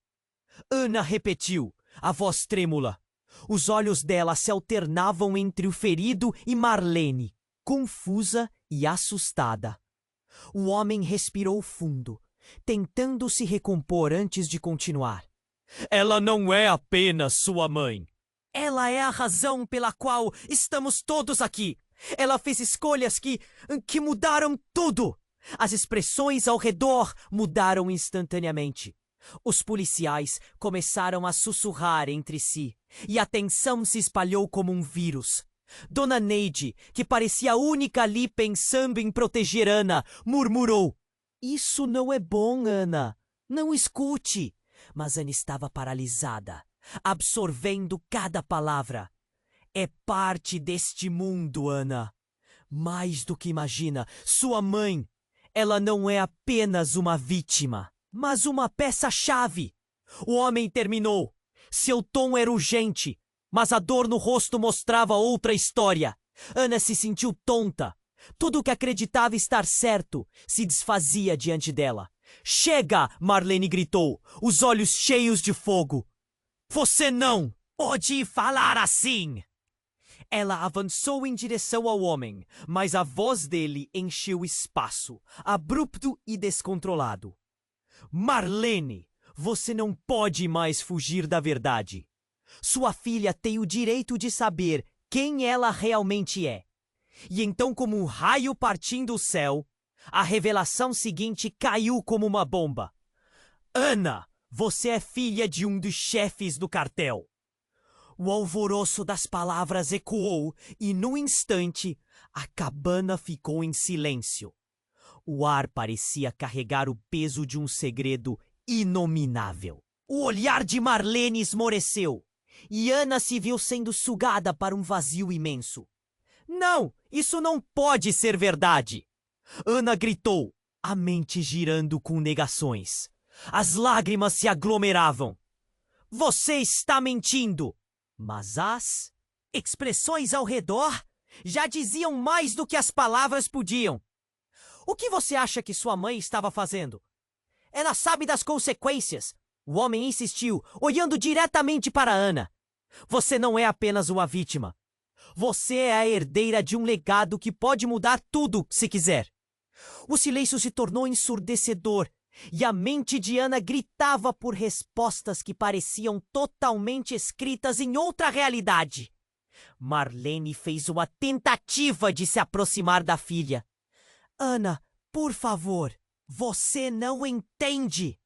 Ana repetiu, a voz trêmula. Os olhos dela se alternavam entre o ferido e Marlene, confusa e assustada. O homem respirou fundo, tentando se recompor antes de continuar. Ela não é apenas sua mãe. Ela é a razão pela qual estamos todos aqui. Ela fez escolhas que mudaram tudo. As expressões ao redor mudaram instantaneamente. Os policiais começaram a sussurrar entre si, e a tensão se espalhou como um vírus. Dona Neide, que parecia a única ali pensando em proteger Ana, murmurou: "Isso não é bom, Ana. Não escute." Mas Ana estava paralisada, absorvendo cada palavra. É parte deste mundo, Ana. Mais do que imagina, sua mãe, ela não é apenas uma vítima, mas uma peça-chave. O homem terminou. Seu tom era urgente, mas a dor no rosto mostrava outra história. Ana se sentiu tonta. Tudo o que acreditava estar certo se desfazia diante dela. "Chega!" Marlene gritou, os olhos cheios de fogo. "Você não pode falar assim!" Ela avançou em direção ao homem, mas a voz dele encheu o espaço, abrupto e descontrolado. "Marlene, você não pode mais fugir da verdade. Sua filha tem o direito de saber quem ela realmente é." E então, como um raio partindo o céu, a revelação seguinte caiu como uma bomba. "Ana, você é filha de um dos chefes do cartel." O alvoroço das palavras ecoou e, num instante, a cabana ficou em silêncio. O ar parecia carregar o peso de um segredo inominável. O olhar de Marlene esmoreceu e Ana se viu sendo sugada para um vazio imenso. "Não, isso não pode ser verdade!" Ana gritou, a mente girando com negações. As lágrimas se aglomeravam. "Você está mentindo!" Mas as expressões ao redor já diziam mais do que as palavras podiam. "O que você acha que sua mãe estava fazendo? Ela sabe das consequências." O homem insistiu, olhando diretamente para Ana. "Você não é apenas uma vítima. Você é a herdeira de um legado que pode mudar tudo se quiser." O silêncio se tornou ensurdecedor e a mente de Ana gritava por respostas que pareciam totalmente escritas em outra realidade. Marlene fez uma tentativa de se aproximar da filha. "Ana, por favor, você não entende."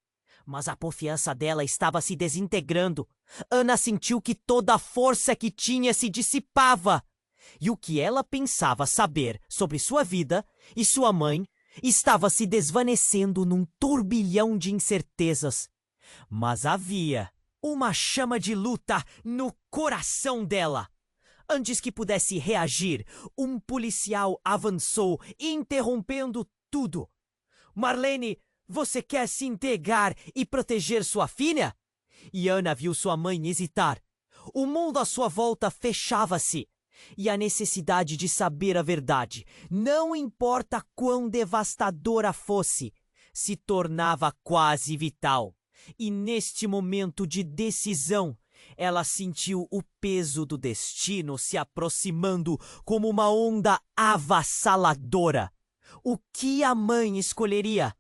Mas a confiança dela estava se desintegrando. Ana sentiu que toda a força que tinha se dissipava. E o que ela pensava saber sobre sua vida e sua mãe estava se desvanecendo num turbilhão de incertezas. Mas havia uma chama de luta no coração dela. Antes que pudesse reagir, um policial avançou, interrompendo tudo. "Marlene, você quer se entregar e proteger sua filha?" E Ana viu sua mãe hesitar. O mundo à sua volta fechava-se. E a necessidade de saber a verdade, não importa quão devastadora fosse, se tornava quase vital. E neste momento de decisão, ela sentiu o peso do destino se aproximando como uma onda avassaladora. O que a mãe escolheria?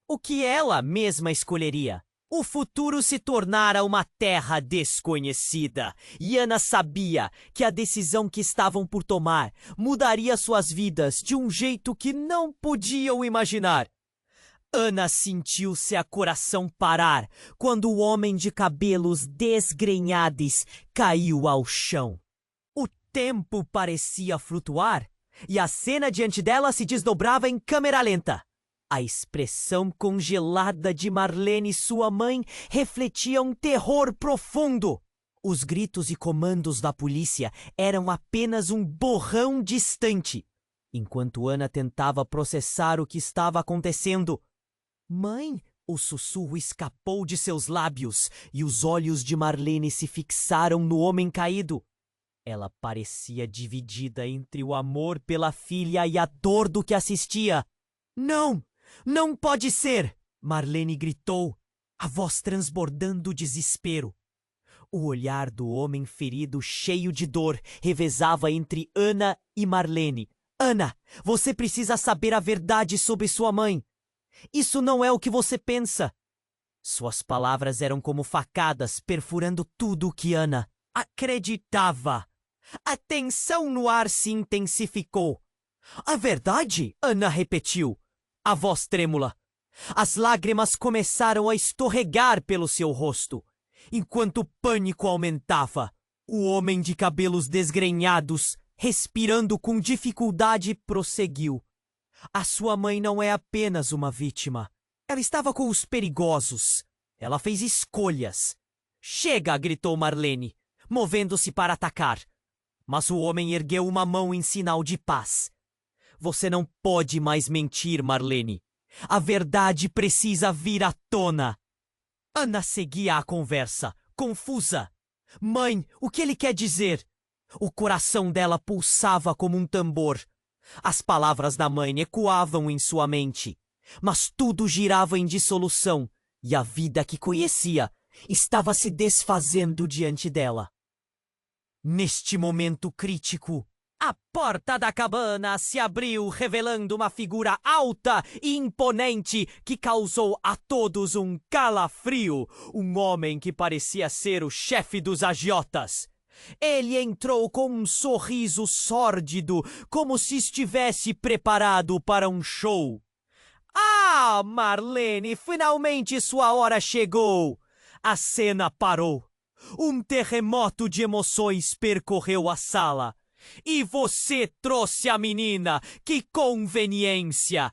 O que ela mesma escolheria? O futuro se tornara uma terra desconhecida, e Ana sabia que a decisão que estavam por tomar mudaria suas vidas de um jeito que não podiam imaginar. Ana sentiu seu coração parar quando o homem de cabelos desgrenhados caiu ao chão. O tempo parecia flutuar, e a cena diante dela se desdobrava em câmera lenta. A expressão congelada de Marlene, sua mãe, refletia um terror profundo. Os gritos e comandos da polícia eram apenas um borrão distante, enquanto Ana tentava processar o que estava acontecendo. "Mãe, O sussurro escapou de seus lábios e os olhos de Marlene se fixaram no homem caído. Ela parecia dividida entre o amor pela filha e a dor do que assistia. Não! Não pode ser! Marlene gritou, a voz transbordando desespero. O olhar do homem ferido, cheio de dor, revezava entre Ana e Marlene. Ana, você precisa saber a verdade sobre sua mãe. Isso não é o que você pensa. Suas palavras eram como facadas, perfurando tudo o que Ana acreditava. A tensão no ar se intensificou. A verdade? Ana repetiu, a voz trêmula. As lágrimas começaram a escorregar pelo seu rosto. Enquanto o pânico aumentava, o homem de cabelos desgrenhados, respirando com dificuldade, prosseguiu. A sua mãe não é apenas uma vítima. Ela estava com os perigosos. Ela fez escolhas. Chega! Gritou Marlene, movendo-se para atacar. Mas o homem ergueu uma mão em sinal de paz. Você não pode mais mentir, Marlene. A verdade precisa vir à tona. Ana seguia a conversa, confusa. Mãe, o que ele quer dizer? O coração dela pulsava como um tambor. As palavras da mãe ecoavam em sua mente. Mas tudo girava em dissolução, e a vida que conhecia estava se desfazendo diante dela. Neste momento crítico, a porta da cabana se abriu, revelando uma figura alta e imponente que causou a todos um calafrio. Um homem que parecia ser o chefe dos agiotas. Ele entrou com um sorriso sórdido, como se estivesse preparado para um show. Ah, Marlene, finalmente sua hora chegou! A cena parou. Um terremoto de emoções percorreu a sala. E você trouxe a menina! Que conveniência!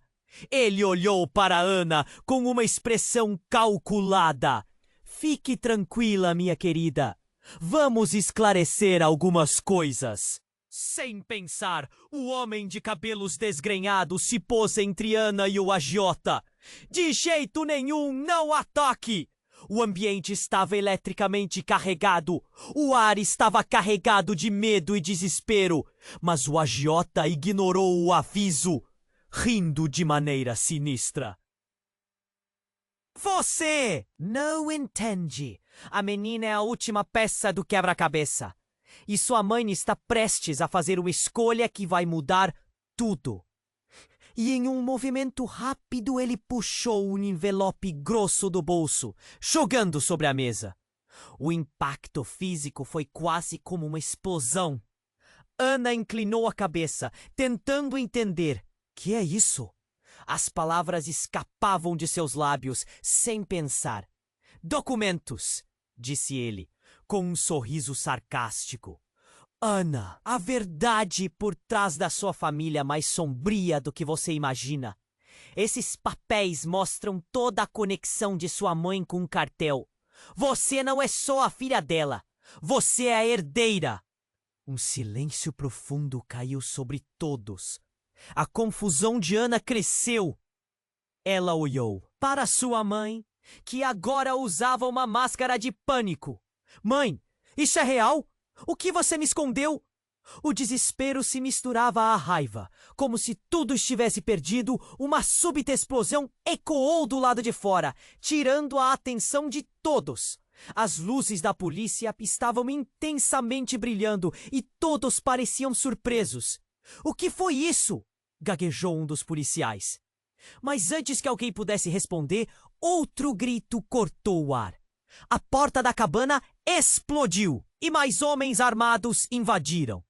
Ele olhou para Ana com uma expressão calculada. Fique tranquila, minha querida. Vamos esclarecer algumas coisas. Sem pensar, o homem de cabelos desgrenhados se pôs entre Ana e o agiota. De jeito nenhum, não a toque! O ambiente estava eletricamente carregado. O ar estava carregado de medo e desespero. Mas o agiota ignorou o aviso, rindo de maneira sinistra. Você não entende. A menina é a última peça do quebra-cabeça. E sua mãe está prestes a fazer uma escolha que vai mudar tudo. E em um movimento rápido ele puxou um envelope grosso do bolso, jogando sobre a mesa. O impacto físico foi quase como uma explosão. Ana inclinou a cabeça, tentando entender. Que é isso? As palavras escapavam de seus lábios, sem pensar. Documentos, disse ele, com um sorriso sarcástico. Ana, a verdade por trás da sua família é mais sombria do que você imagina. Esses papéis mostram toda a conexão de sua mãe com o cartel. Você não é só a filha dela. Você é a herdeira. Um silêncio profundo caiu sobre todos. A confusão de Ana cresceu. Ela olhou para sua mãe, que agora usava uma máscara de pânico. Mãe, isso é real? O que você me escondeu? O desespero se misturava à raiva. Como se tudo estivesse perdido, uma súbita explosão ecoou do lado de fora, tirando a atenção de todos. As luzes da polícia estavam intensamente brilhando e todos pareciam surpresos. O que foi isso? Gaguejou um dos policiais. Mas antes que alguém pudesse responder, outro grito cortou o ar. A porta da cabana explodiu e mais homens armados invadiram.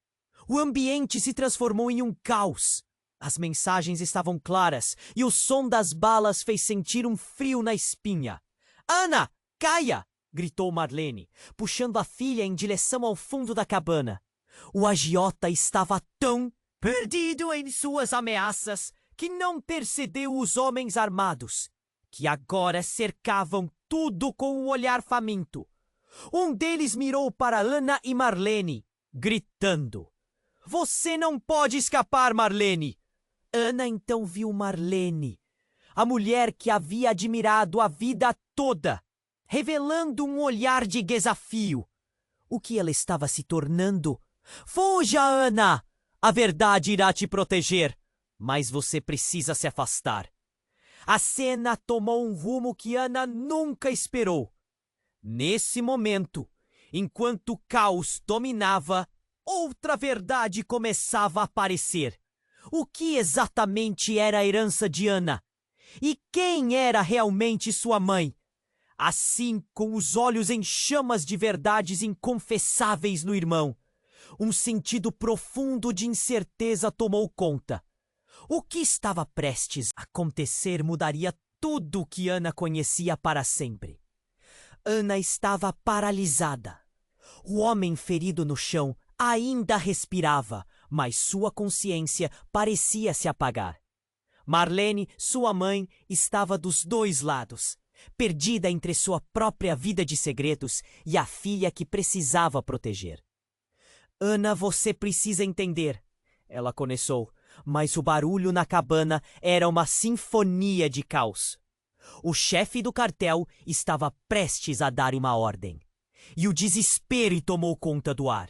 O ambiente se transformou em um caos. As mensagens estavam claras e o som das balas fez sentir um frio na espinha. Ana, caia! Gritou Marlene, puxando a filha em direção ao fundo da cabana. O agiota estava tão perdido em suas ameaças que não percebeu os homens armados, que agora cercavam tudo com um olhar faminto. Um deles mirou para Ana e Marlene, gritando. Você não pode escapar, Marlene! Ana então viu Marlene. a mulher que havia admirado a vida toda, revelando um olhar de desafio. O que ela estava se tornando? Fuja, Ana! A verdade irá te proteger, mas você precisa se afastar. A cena tomou um rumo que Ana nunca esperou. Nesse momento, enquanto o caos dominava, outra verdade começava a aparecer. O que exatamente era a herança de Ana? E quem era realmente sua mãe? Assim, com os olhos em chamas de verdades inconfessáveis no irmão, um sentido profundo de incerteza tomou conta. O que estava prestes a acontecer mudaria tudo o que Ana conhecia para sempre. Ana estava paralisada. O homem ferido no chão ainda respirava, mas sua consciência parecia se apagar. Marlene, sua mãe, estava dos dois lados, perdida entre sua própria vida de segredos e a filha que precisava proteger. Ana, você precisa entender, ela começou, mas o barulho na cabana era uma sinfonia de caos. O chefe do cartel estava prestes a dar uma ordem, e o desespero tomou conta do ar.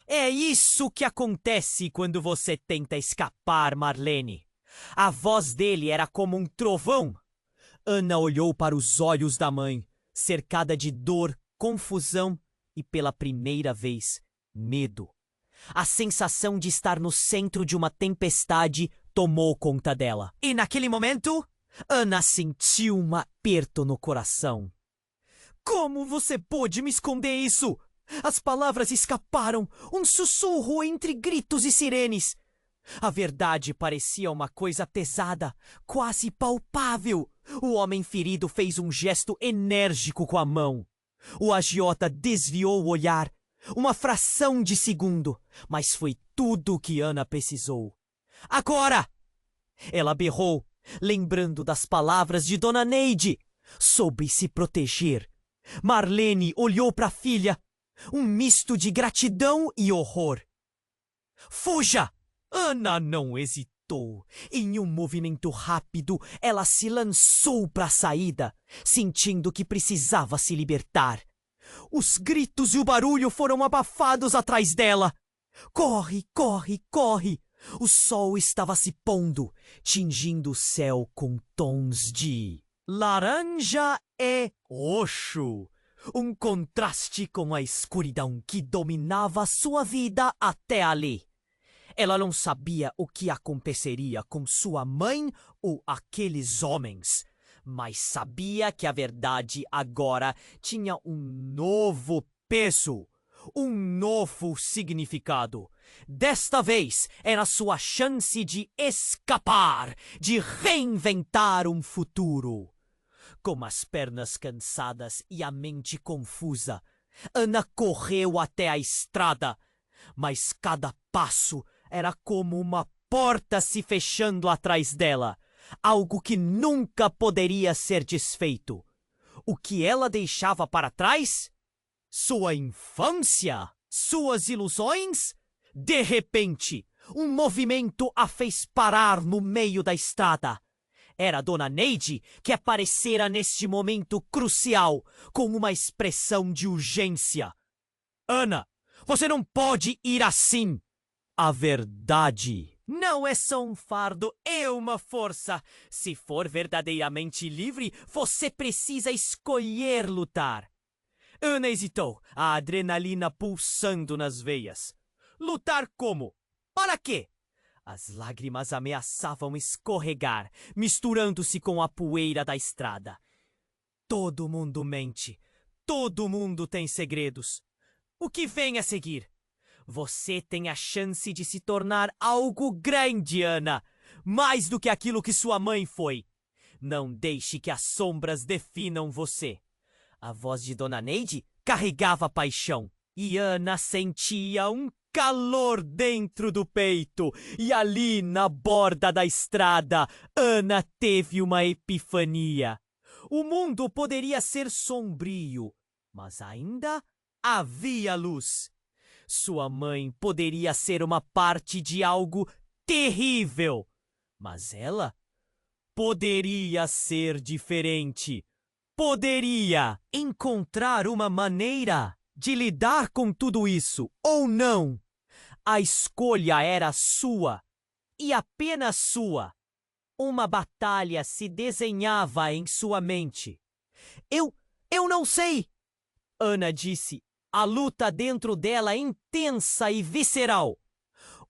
É isso que acontece quando você tenta escapar, Marlene. A voz dele era como um trovão. Ana olhou para os olhos da mãe, cercada de dor, confusão e, pela primeira vez, medo. A sensação de estar no centro de uma tempestade tomou conta dela. E naquele momento, Ana sentiu um aperto no coração. Como você pôde me esconder isso? As palavras escaparam, um sussurro entre gritos e sirenes. A verdade parecia uma coisa pesada, quase palpável. O homem ferido fez um gesto enérgico com a mão. O agiota desviou o olhar, uma fração de segundo, mas foi tudo o que Ana precisou. Agora! Ela berrou, lembrando das palavras de Dona Neide. Soube se proteger. Marlene olhou para a filha, um misto de gratidão e horror. Fuja! Ana não hesitou. Em um movimento rápido, ela se lançou para a saída, sentindo que precisava se libertar. Os gritos e o barulho foram abafados atrás dela. Corre, corre, corre! O sol estava se pondo, tingindo o céu com tons de laranja e roxo. Um contraste com a escuridão que dominava sua vida até ali. Ela não sabia o que aconteceria com sua mãe ou aqueles homens, mas sabia que a verdade agora tinha um novo peso, um novo significado. Desta vez era sua chance de escapar, de reinventar um futuro. Com as pernas cansadas e a mente confusa, Ana correu até a estrada, mas cada passo era como uma porta se fechando atrás dela, algo que nunca poderia ser desfeito. O que ela deixava para trás? Sua infância? Suas ilusões? De repente, um movimento a fez parar no meio da estrada. Era Dona Neide que aparecera neste momento crucial, com uma expressão de urgência. Ana, você não pode ir assim! A verdade não é só um fardo, é uma força. Se for verdadeiramente livre, você precisa escolher lutar. Ana hesitou, a adrenalina pulsando nas veias. Lutar como? Para quê? As lágrimas ameaçavam escorregar, misturando-se com a poeira da estrada. Todo mundo mente. Todo mundo tem segredos. O que vem a seguir? Você tem a chance de se tornar algo grande, Ana. Mais do que aquilo que sua mãe foi. Não deixe que as sombras definam você. A voz de Dona Neide carregava paixão. E Ana sentia um calor dentro do peito. E ali, na borda da estrada, Ana teve uma epifania. O mundo poderia ser sombrio, mas ainda havia luz. Sua mãe poderia ser uma parte de algo terrível, mas ela Poderia ser diferente. Poderia encontrar uma maneira de lidar com tudo isso, ou não. A escolha era sua, e apenas sua. Uma batalha se desenhava em sua mente. Eu não sei, Ana disse, a luta dentro dela intensa e visceral.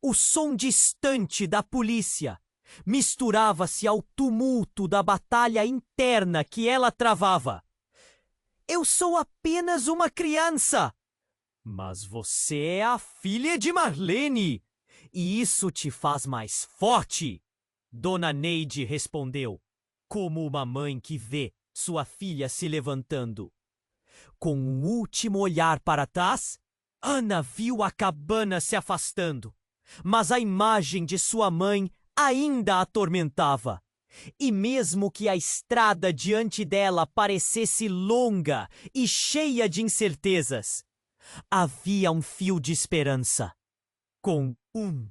O som distante da polícia misturava-se ao tumulto da batalha interna que ela travava. Eu sou apenas uma criança. Mas você é a filha de Marlene, e isso te faz mais forte. Dona Neide respondeu, como uma mãe que vê sua filha se levantando. Com um último olhar para trás, Ana viu a cabana se afastando, mas a imagem de sua mãe ainda a atormentava. E mesmo que a estrada diante dela parecesse longa e cheia de incertezas, havia um fio de esperança. Com um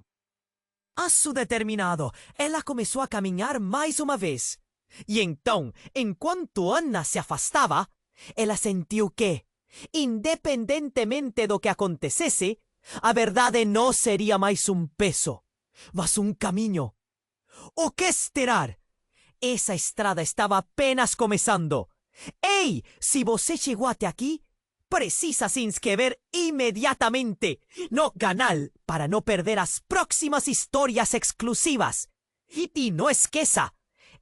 passo determinado, ela começou a caminhar mais uma vez. E então, enquanto Ana se afastava, ela sentiu que, independentemente do que acontecesse, a verdade não seria mais um peso, mas um caminho. O que esperar? Essa estrada estava apenas começando. Ei, se você chegou até aqui, precisa se inscrever imediatamente no canal para não perder as próximas histórias exclusivas. E não esqueça,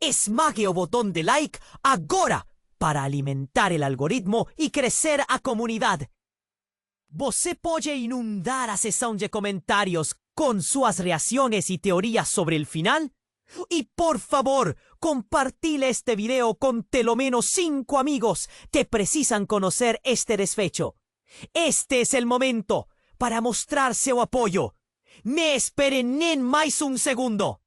esmague o botão de like agora para alimentar o algoritmo e crescer a comunidade. Você pode inundar a sessão de comentários com suas reações e teorias sobre o final? E por favor, compartilhe este video con pelo menos 5 amigos que precisan conocer este desfecho. Este es el momento para mostrar seu apoyo. No esperen ni más un segundo.